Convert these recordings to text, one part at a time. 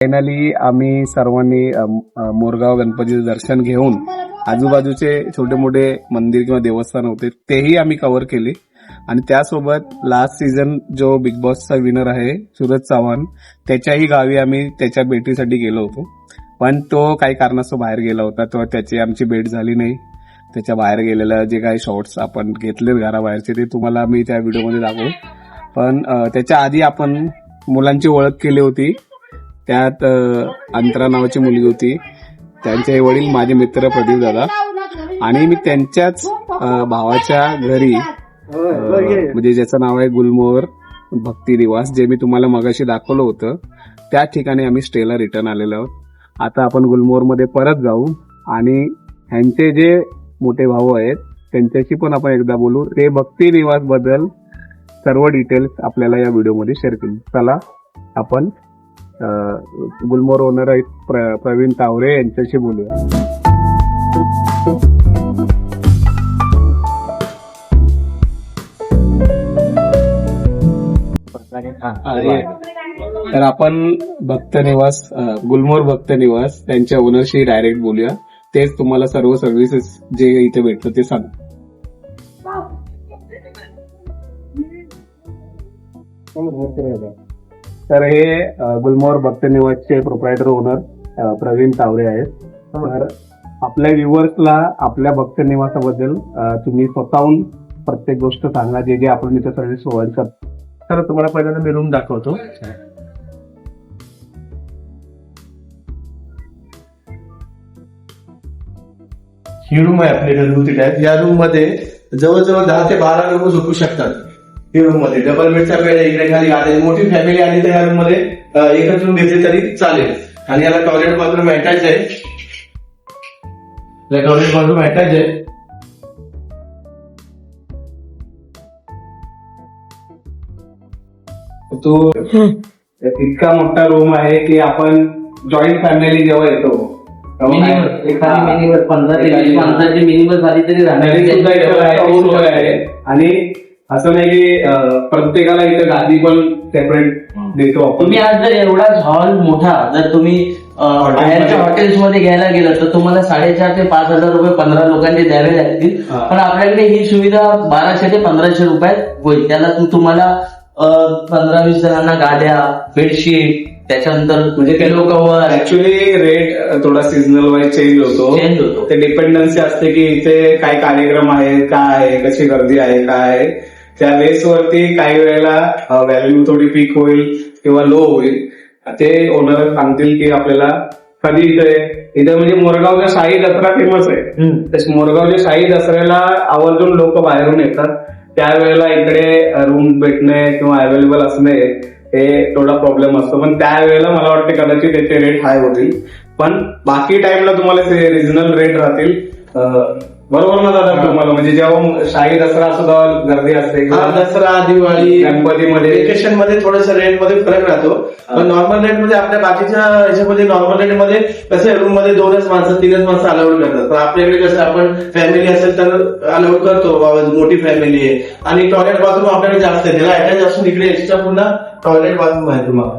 Finally आम्ही सर्वांनी मोरगाव गणपतीचं दर्शन घेऊन आजूबाजूचे छोटे मोठे मंदिर किंवा देवस्थान होते तेही आम्ही कव्हर केले आणि त्यासोबत लास्ट सीझन जो बिग बॉसचा विनर आहे सूरज चव्हाण त्याच्याही गावी आम्ही त्याच्या भेटीसाठी गेलो होतो, पण तो काही कारणास्तव बाहेर गेला होता, तेव्हा त्याची आमची भेट झाली नाही. त्याच्या बाहेर गेलेल्या जे काही शॉर्ट्स आपण घेतले घराबाहेरचे ते तुम्हाला मी त्या व्हिडिओमध्ये दाखवू. पण त्याच्या आधी आपण मुलांची ओळख केली होती. त्यात अंतरा नावाची मुलगी होती, त्यांचे वडील माझे मित्र प्रदीप दादा आणि मी त्यांच्याच भावाच्या घरी म्हणजे ज्याचं नाव आहे गुलमोहर भक्ती निवास, जे मी तुम्हाला मगाशी दाखवलं होतं त्या ठिकाणी आम्ही स्टेला रिटर्न आलेलो आहोत. आता आपण गुलमोहरमध्ये परत जाऊ आणि ह्यांचे जे मोठे भाऊ आहेत त्यांच्याशी पण आपण एकदा बोलू. ते भक्ती निवास बद्दल सर्व डिटेल्स आपल्याला या व्हिडिओमध्ये शेअर केली. चला आपण गुलमोहर ओनर आहेत प्रवीण तावरे यांच्याशी बोलूया. तर आपण भक्त निवास गुलमोहर भक्त निवास त्यांच्या ओनरशी डायरेक्ट बोलूया. तेच तुम्हाला सर्व सर्व्हिसेस जे इथे भेटतं ते सांग. तर हे गुलमोहर भक्त निवासचे प्रोप्रायटर ओनर प्रवीण तावरे आहेत. तर आपल्या व्ह्युअर्सला आपल्या भक्त निवासाबद्दल तुम्ही स्वतःहून प्रत्येक गोष्ट सांगा जे जे आपण इथे सर्व्हिस प्रोव्हाइड करतो. तर तुम्हाला पहिल्यांदा मी रूम दाखवतो. ही रूम आहे आपली घरगुती टाईप. या रूम मध्ये जवळजवळ 10 ते 12 लोक झोपू शकतात. ही रूम मध्ये डबल बेडचा बेड आहे, इकडे खाली आले मोठी फॅमिली आली तर या रूम मध्ये एकच रूम घेतली तरी चालेल. आणि याला टॉयलेट बाथरूम अटॅच आहे. टॉयलेट बाथरूम अटॅच आहे. तो इतका मोठा रूम आहे की आपण जॉईंट फॅमिली जेव्हा येतो मिनिमम 15 ते 20 माणसाची मिनिमम झाली तरी राहणार आहे. आणि असं नाही की प्रत्येकाला इथे गादी पण सेपरेट देतो आपण. तुम्ही आज जर एवढाच हॉल मोठा जर तुम्ही बाहेरच्या हॉटेल्स मध्ये घ्यायला गेलं तर तुम्हाला 4,500 ते 5,000 रुपये 15 लोकांचे द्यावे लागतील. पण आपल्याकडे ही सुविधा 1200 ते 1500 रुपयात होईल. त्याला तुम्हाला 15-20 जणांना गाद्या, बेडशीट, त्याच्यानंतर म्हणजे पिलो कव्हर. ऍक्च्युली रेट थोडा सीझनल वाईज चेंज होतो. ते डिपेंडन्सी असते की इथे काय कार्यक्रम आहे, काय आहे, कशी गर्दी आहे, काय आहे, त्या बेसवरती काही वेळेला व्हॅल्यू थोडी पीक होईल किंवा लो होईल. ते ओनर सांगतील की आपल्याला कधी इथे म्हणजे मोरगावचा शाही दसरा फेमस आहे. मोरगावच्या शाही दसऱ्याला आवर्जून लोक बाहेरून येतात. त्यावेळेला इकडे रूम भेटणे किंवा अवेलेबल असणे हे थोडा प्रॉब्लेम असतो. पण त्यावेळेला मला वाटते कदाचित त्याचे रेट हाय होतील, पण बाकी टाइमला तुम्हाला रिजनल रेट राहतील. बरोबर ना दादा तुम्हाला? म्हणजे जेव्हा शाही दसरा सुद्धा गर्दी असते किंवा दसरा, दिवाळी, गणपतीमध्ये वेकेशन मध्ये थोडंसं रेट मध्ये फरक राहतो. पण नॉर्मल रेट मध्ये आपल्या बाकीच्या ह्याच्यामध्ये नॉर्मल रेट मध्ये कसं रूम मध्ये 2च माणसं 3च माणसं अलाउड करतात. पण आपल्याकडे कसं आपण फॅमिली असेल तर अलाउड करतो, बाबा मोठी फॅमिली आहे. आणि टॉयलेट बाथरूम आपल्याकडे जास्त आहे, त्याला अटॅच असून इकडे एक्स्ट्रा पुन्हा टॉयलेट बाथरूम आहे तुम्हाला.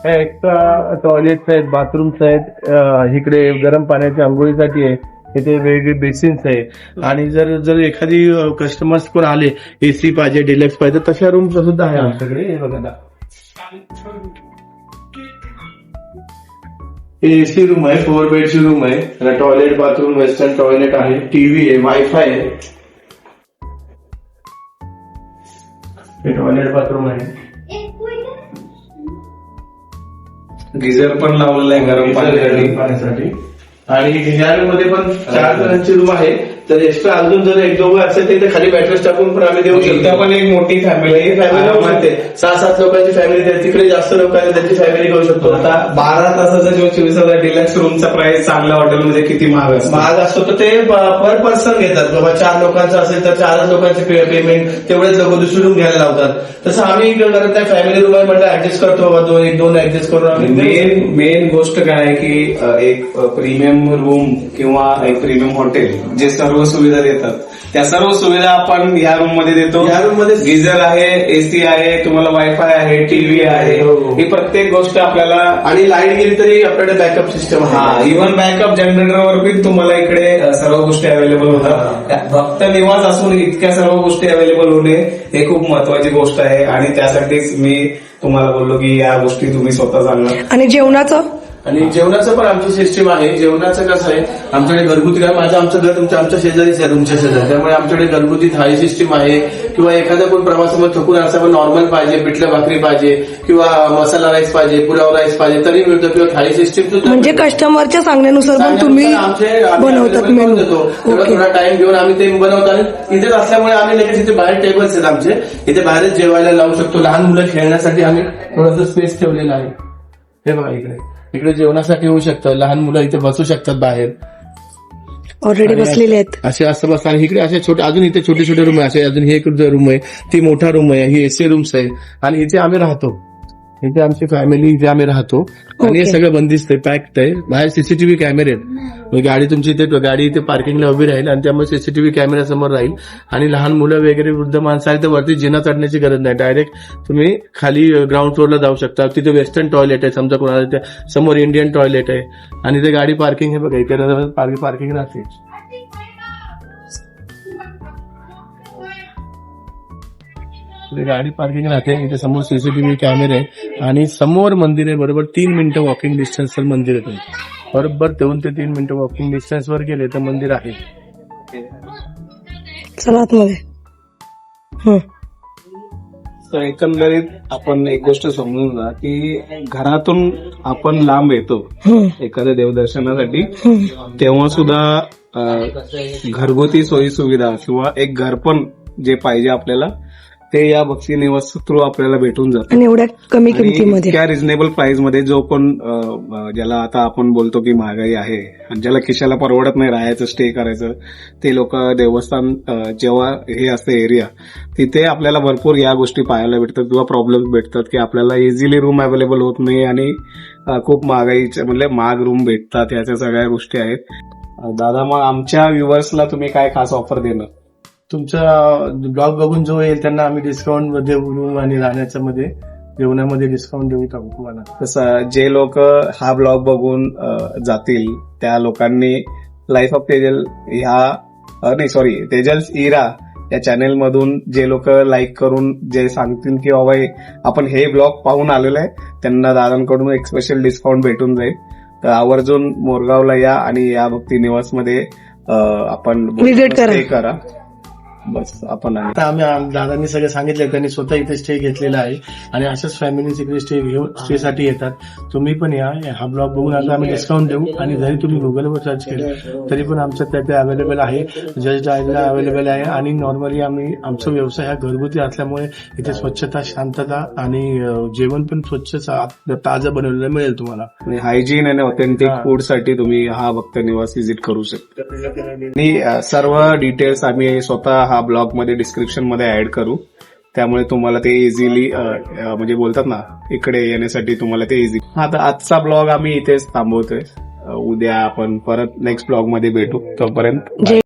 एक्स्ट्रा टॉयलेट्स आहेत, बाथरूम्स आहेत. इकडे गरम पाण्याच्या आंघोळीसाठी आहे. इथे वेगवेगळे बेसिन्स आहे. आणि जर एखादी कस्टमर्स कोण आले एसी पाहिजे, डिलक्स पाहिजे, तशा रूम सुद्धा आहे आमच्याकडे. हे बघा एसी रूम आहे, 4 बेडची रूम आहे. टॉयलेट बाथरूम, वेस्टर्न टॉयलेट आहे, टीव्ही आहे, वायफाय आहे. हे टॉयलेट बाथरूम आहे. गिझर पण लावलेला आहे गरम पाण्यासाठी. आणि ह्या रूम मध्ये पण 4 जणांची रूम आहे. तर एक्स्ट्रा अजून जर 1-2 असेल तर इथे खाली बॅटरीज टाकून पण आम्ही देऊ शकतो. पण एक मोठी फॅमिली 6-7 लोकांची फॅमिली, तिकडे जास्त लोकांनी त्यांची फॅमिली घेऊ शकतो. आता 12 तासाचा जो 24,000 डिलक्स रूमचा प्राइस चांगल्या हॉटेलमध्ये किती महाग असतो तर ते पर पर्सन घेतात. बाबा 4 लोकांचं असेल तर 4च लोकांचे पेमेंट तेवढेच लोक दुसरी रूम घ्यायला लावतात. तसं आम्ही करत नाही, फॅमिली रूम आहे म्हणजे ऍडजस्ट करतो बाबा, 1-2 ऍडजस्ट करून आम्ही. मेन गोष्ट काय आहे की एक प्रीमियम रूम किंवा एक प्रीमियम हॉटेल जे सर्व सर्व सुविधा देतात. त्या सर्व सुविधा आपण या रूम मध्ये देतो. या रूम मध्ये गिझर आहे, एसी आहे, तुम्हाला वायफाय आहे, टीव्ही आहे. हो, हो. ही प्रत्येक गोष्ट आपल्याला आणि लाईट गेली तरी आपल्याकडे बॅकअप सिस्टम आहे. इव्हन बॅकअप जनरेटरवर पण तुम्हाला इकडे सर्व गोष्टी अवेलेबल होतात. भक्त निवास असून इतक्या सर्व गोष्टी अवेलेबल होणे हे खूप महत्वाची गोष्ट आहे आणि त्यासाठीच मी तुम्हाला बोललो की या गोष्टी तुम्ही स्वतः सांगा. आणि जेवणाचं आणि जेवणाचं पण आमची सिस्टीम आहे. जेवणाचं कसं आहे, आमच्याकडे घरगुती काय, आमचं घर आमच्या शेजारीच आहे, तुमच्या शेजारी, त्यामुळे आमच्याकडे घरगुती थाळी सिस्टीम आहे. किंवा एखादा कोण प्रवासामध्ये थकून असं पण नॉर्मल पाहिजे, पिठलं भाकरी पाहिजे किंवा मसाला राईस पाहिजे, पुलाव राईस पाहिजे तरी मिळतं. किंवा थाळी सिस्टीम म्हणजे कस्टमरच्या सांगण्यानुसार पण तुम्ही बनवतात मेनू. ओके. थोडा टाइम घेऊन आम्ही ते बनवतो. आणि इथेच असल्यामुळे आम्ही लगेच इथे बाहेर टेबल्स आहेत आमचे, इथे बाहेरच जेवायला लावू शकतो. लहान मुलं खेळण्यासाठी आम्ही थोडंसं स्पेस ठेवलेला आहे. हे बघा इकडे जेवणासाठी होऊ शकतं. लहान मुलं इथे बसू शकतात बाहेर, ऑलरेडी बसलेले आहेत. असे असं बसतात. आणि इकडे असे छोटे अजून इथे छोटे छोटे रूम आहे. असे अजून हे एक रूम आहे, ती मोठा रूम आहे, ही एसी रूम्स आहे. आणि इथे आम्ही राहतो, इथे आमची फॅमिली, इथे आम्ही राहतो. आणि हे ओके. सगळं बंदिस्त आहे, पॅक्ड आहे. बाहेर सीसीटीव्ही कॅमेरे आहेत. म्हणजे गाडी तुमची इथे गाडी इथे पार्किंगला उभी राहील आणि त्यामुळे सीसीटीव्ही कॅमेरा समोर राहील. आणि लहान मुलं वगैरे वृद्ध माणसं आहे तर वरती जिना चढण्याची गरज नाही, डायरेक्ट तुम्ही खाली ग्राउंड फ्लोअरला जाऊ शकता. तिथे वेस्टर्न टॉयलेट आहे, समजा कोणाला त्या समोर इंडियन टॉयलेट आहे. आणि ते गाडी पार्किंग हे बघा इथे पार्किंग राहते. इथे गाडी पार्किंग राहते. इथे समोर सीसीटीव्ही कॅमेरे आहे आणि समोर मंदिर आहे. बरोबर 3 मिनिटं वॉकिंग डिस्टन्सवर मंदिर आहे. बरोबर 2 ते 3 मिनिटं वॉकिंग डिस्टन्सवर गेले तर मंदिर आहे. चला आतमध्ये. हं. तर एकंदरीत आपण एक गोष्ट समजून जा की घरातून आपण लांब येतो हं. एखाद्या देवदर्शनासाठी, हं. तेव्हा सुद्धा घरगुती सोयी सुविधा किंवा एक घरपण जे पाहिजे आपल्याला ते या भक्ती निवास थ्रू आपल्याला भेटून जातं. आणि एवढ्या कमी आणि किमतीमध्ये इतक्या रिझनेबल प्राइस मध्ये जो कोण ज्याला आता आपण बोलतो की महागाई आहे आणि ज्याला खिशाला परवडत नाही राहायचं, स्टे करायचं, ते लोक देवस्थान जेव्हा हे असते एरिया, तिथे आपल्याला भरपूर या गोष्टी पाहायला भेटतात किंवा प्रॉब्लेम भेटतात की आपल्याला इझिली रूम अवेलेबल होत नाही आणि खूप महागाईचे म्हणजे महाग रूम भेटतात. ह्याच्या सगळ्या गोष्टी आहेत. दादा, मग आमच्या व्ह्युअर्सला तुम्ही काय खास ऑफर देणार? तुमचा ब्लॉग बघून जो येईल त्यांना आम्ही डिस्काउंट मध्ये रूम आणि राहण्याच्या मध्ये जेवणामध्ये डिस्काउंट देऊ टाकू तुम्हाला. तसं जे लोक हा ब्लॉग बघून जातील त्या लोकांनी लाईफ ऑफ तेजल तेजल्स इरा या चॅनेल मधून जे लोक लाईक करून जे सांगतील की बाबा आपण हे ब्लॉग पाहून आलेलो आहे, त्यांना दादांकडून एक स्पेशल डिस्काउंट भेटून जाईल. तर आवर्जून मोरगावला या आणि या भक्ती निवास मध्ये आपण Visit करा. stay करा. बस आपण आहे. आता आम्ही दादांनी सगळं सांगितलं, त्यांनी स्वतः इथे स्टे घेतलेला आहे आणि अशाच फॅमिलीज इकडे स्टे साठी येतात. तुम्ही पण या. हा ब्लॉग बघून आता आम्ही डिस्काउंट देऊ. आणि जरी तुम्ही गुगलवर सर्च केलं तरी पण आमच्या त्याचे अवेलेबल आहे, जस्ट डायलला अवेलेबल आहे. आणि नॉर्मली आमचा व्यवसाय हा घरगुती असल्यामुळे इथे स्वच्छता, शांतता आणि जेवण पण स्वच्छ ताजं बनवलेलं मिळेल तुम्हाला. आणि हायजीन आणि ऑथेंटिक हा. फूड साठी तुम्ही हा भक्त निवास व्हिजिट करू शकता. आणि सर्व डिटेल्स आम्ही स्वतः हा ब्लॉग मध्ये डिस्क्रिप्शन मध्ये ऍड करू, त्यामुळे तुम्हाला ते इझिली म्हणजे बोलतात ना इकडे येण्यासाठी तुम्हाला ते इझी. आता आजचा ब्लॉग आम्ही इथेच थांबवतोय. उद्या आपण परत नेक्स्ट ब्लॉग मध्ये भेटू. तोपर्यंत जय